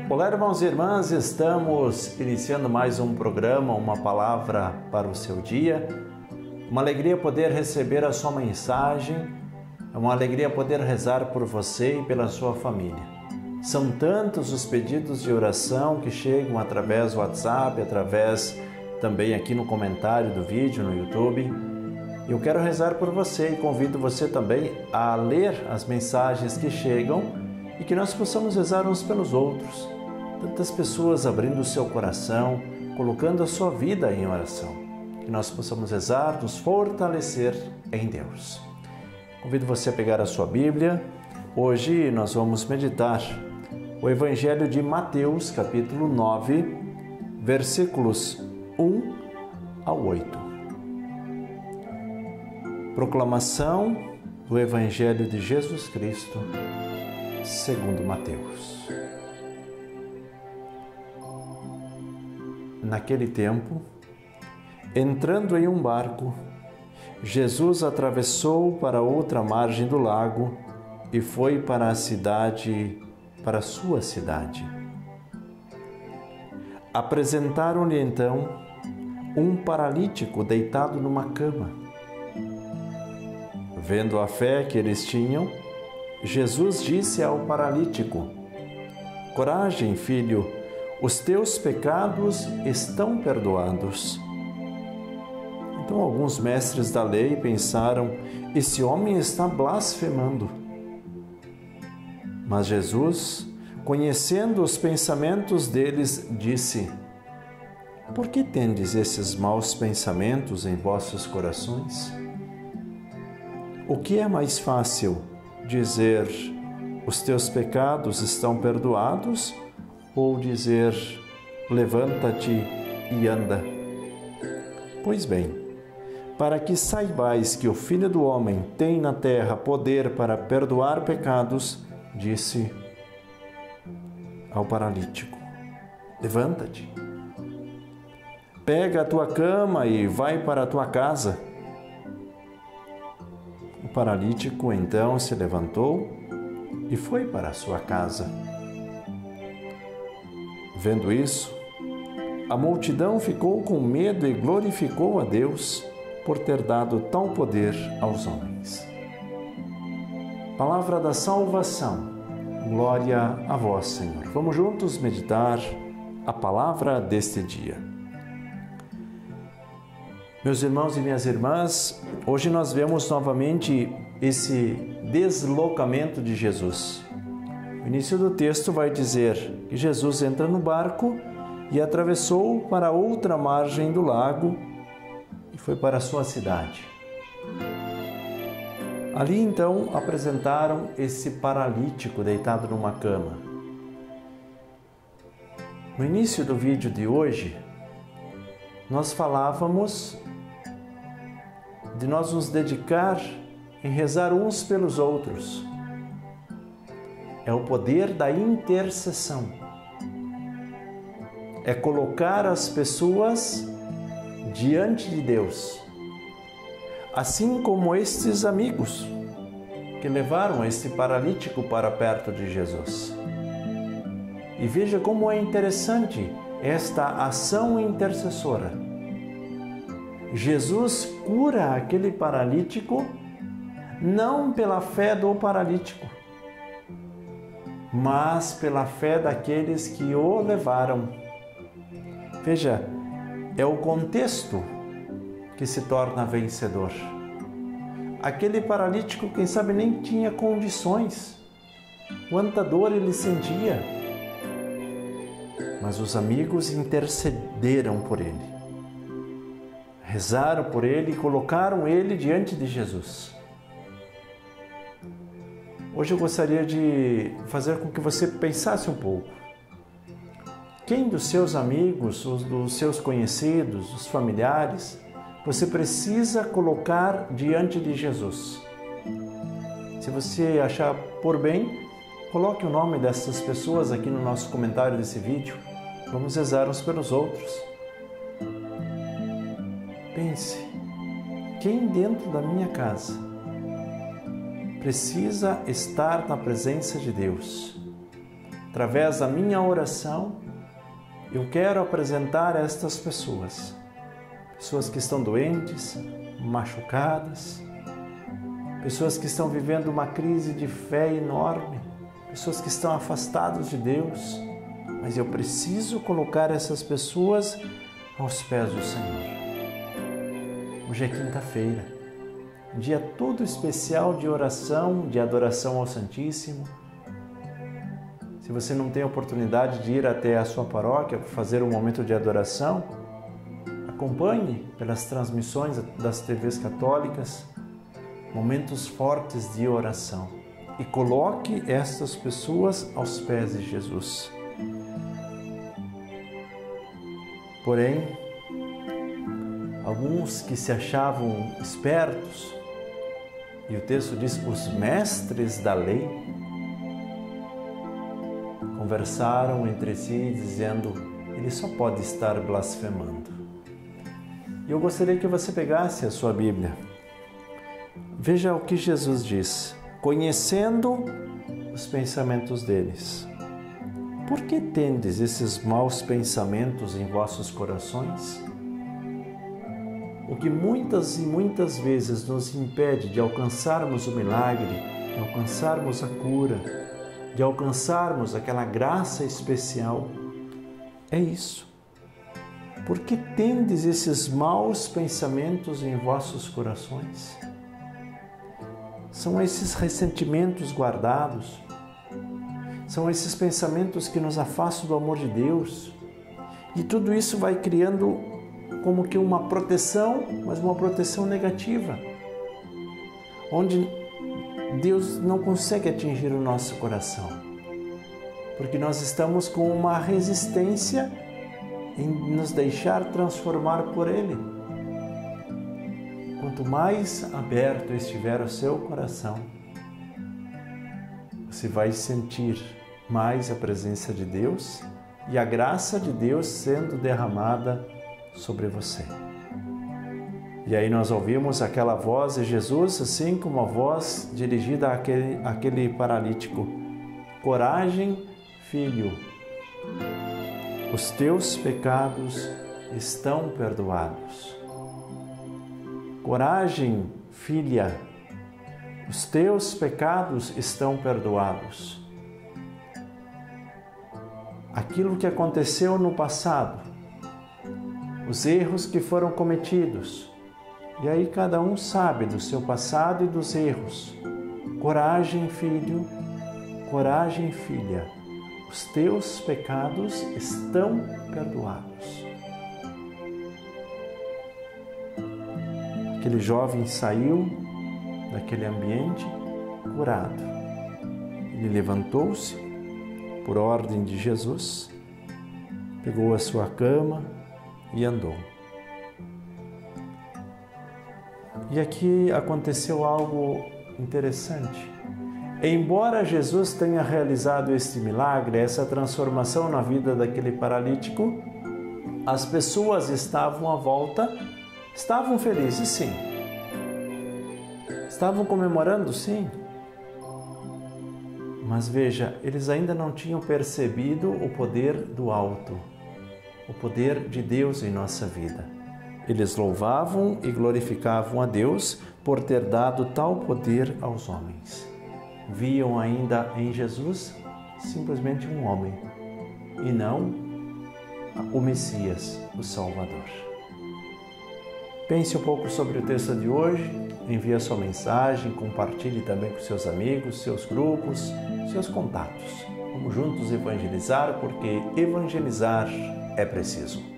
Olá, irmãos e irmãs, estamos iniciando mais um programa, uma palavra para o seu dia. Uma alegria poder receber a sua mensagem, é uma alegria poder rezar por você e pela sua família. São tantos os pedidos de oração que chegam através do WhatsApp, através também aqui no comentário do vídeo no YouTube. Eu quero rezar por você e convido você também a ler as mensagens que chegam e que nós possamos rezar uns pelos outros. Tantas pessoas abrindo o seu coração, colocando a sua vida em oração. Que nós possamos rezar, nos fortalecer em Deus. Convido você a pegar a sua Bíblia. Hoje nós vamos meditar o Evangelho de Mateus, capítulo 9, versículos 1 ao 8. Proclamação do Evangelho de Jesus Cristo, segundo Mateus. Naquele tempo, entrando em um barco, Jesus atravessou para outra margem do lago e foi para a sua cidade. Apresentaram-lhe então um paralítico deitado numa cama. Vendo a fé que eles tinham, Jesus disse ao paralítico: "Coragem, filho, os teus pecados estão perdoados." Então alguns mestres da lei pensaram: esse homem está blasfemando. Mas Jesus, conhecendo os pensamentos deles, disse: "Por que tendes esses maus pensamentos em vossos corações? O que é mais fácil, dizer: os teus pecados estão perdoados, ou dizer: levanta-te e anda? Pois bem, para que saibais que o Filho do Homem tem na terra poder para perdoar pecados, disse ao paralítico: levanta-te, pega a tua cama e vai para a tua casa. O paralítico então se levantou e foi para a sua casa. Vendo isso, a multidão ficou com medo e glorificou a Deus por ter dado tal poder aos homens. Palavra da salvação. Glória a vós, Senhor. Vamos juntos meditar a palavra deste dia. Meus irmãos e minhas irmãs, hoje nós vemos novamente esse deslocamento de Jesus. O início do texto vai dizer que Jesus entra no barco e atravessou para outra margem do lago e foi para a sua cidade. Ali então apresentaram esse paralítico deitado numa cama. No início do vídeo de hoje, nós falávamos de nós nos dedicar em rezar uns pelos outros. É o poder da intercessão. É colocar as pessoas diante de Deus. Assim como estes amigos que levaram este paralítico para perto de Jesus. E veja como é interessante esta ação intercessora. Jesus cura aquele paralítico não pela fé do paralítico, mas pela fé daqueles que o levaram. Veja, é o contexto que se torna vencedor. Aquele paralítico, quem sabe, nem tinha condições. Quanta dor ele sentia. Mas os amigos intercederam por ele. Rezaram por ele e colocaram ele diante de Jesus. Hoje eu gostaria de fazer com que você pensasse um pouco. Quem dos seus amigos, dos seus conhecidos, dos familiares, você precisa colocar diante de Jesus? Se você achar por bem, coloque o nome dessas pessoas aqui no nosso comentário desse vídeo. Vamos rezar uns pelos outros. Pense, quem dentro da minha casa precisa estar na presença de Deus? através da minha oração, eu quero apresentar estas pessoas. Pessoas que estão doentes, machucadas, pessoas que estão vivendo uma crise de fé enorme, pessoas que estão afastadas de Deus, mas eu preciso colocar essas pessoas aos pés do Senhor. Hoje é quinta-feira, um dia todo especial de oração, de adoração ao Santíssimo. Se você não tem a oportunidade de ir até a sua paróquia para fazer um momento de adoração, acompanhe pelas transmissões das TVs católicas momentos fortes de oração e coloque estas pessoas aos pés de Jesus. Porém, alguns que se achavam espertos, e o texto diz os mestres da lei, conversaram entre si dizendo, ele só pode estar blasfemando. E eu gostaria que você pegasse a sua Bíblia. Veja o que Jesus diz, conhecendo os pensamentos deles. Por que tendes esses maus pensamentos em vossos corações? O que muitas e muitas vezes nos impede de alcançarmos o milagre, de alcançarmos a cura, de alcançarmos aquela graça especial, é isso. Por que tendes esses maus pensamentos em vossos corações? São esses ressentimentos guardados, são esses pensamentos que nos afastam do amor de Deus. E tudo isso vai criando como que uma proteção, mas uma proteção negativa, onde Deus não consegue atingir o nosso coração, porque nós estamos com uma resistência em nos deixar transformar por Ele. Quanto mais aberto estiver o seu coração, você vai sentir mais a presença de Deus e a graça de Deus sendo derramada sobre você. E aí nós ouvimos aquela voz de Jesus, assim como a voz dirigida àquele paralítico. Coragem, filho, os teus pecados estão perdoados. Coragem, filha, os teus pecados estão perdoados. Aquilo que aconteceu no passado, os erros que foram cometidos, e aí cada um sabe do seu passado e dos erros. Coragem, filho, coragem, filha, os teus pecados estão perdoados. Aquele jovem saiu daquele ambiente curado. Ele levantou-se por ordem de Jesus, pegou a sua cama e andou. E aqui aconteceu algo interessante. Embora Jesus tenha realizado este milagre, essa transformação na vida daquele paralítico, as pessoas estavam à volta, estavam felizes, sim. Estavam comemorando, sim. Mas veja, eles ainda não tinham percebido o poder do alto, o poder de Deus em nossa vida. Eles louvavam e glorificavam a Deus por ter dado tal poder aos homens. Viam ainda em Jesus simplesmente um homem e não o Messias, o Salvador. Pense um pouco sobre o texto de hoje, envie a sua mensagem, compartilhe também com seus amigos, seus grupos, seus contatos. Vamos juntos evangelizar, porque evangelizar é preciso.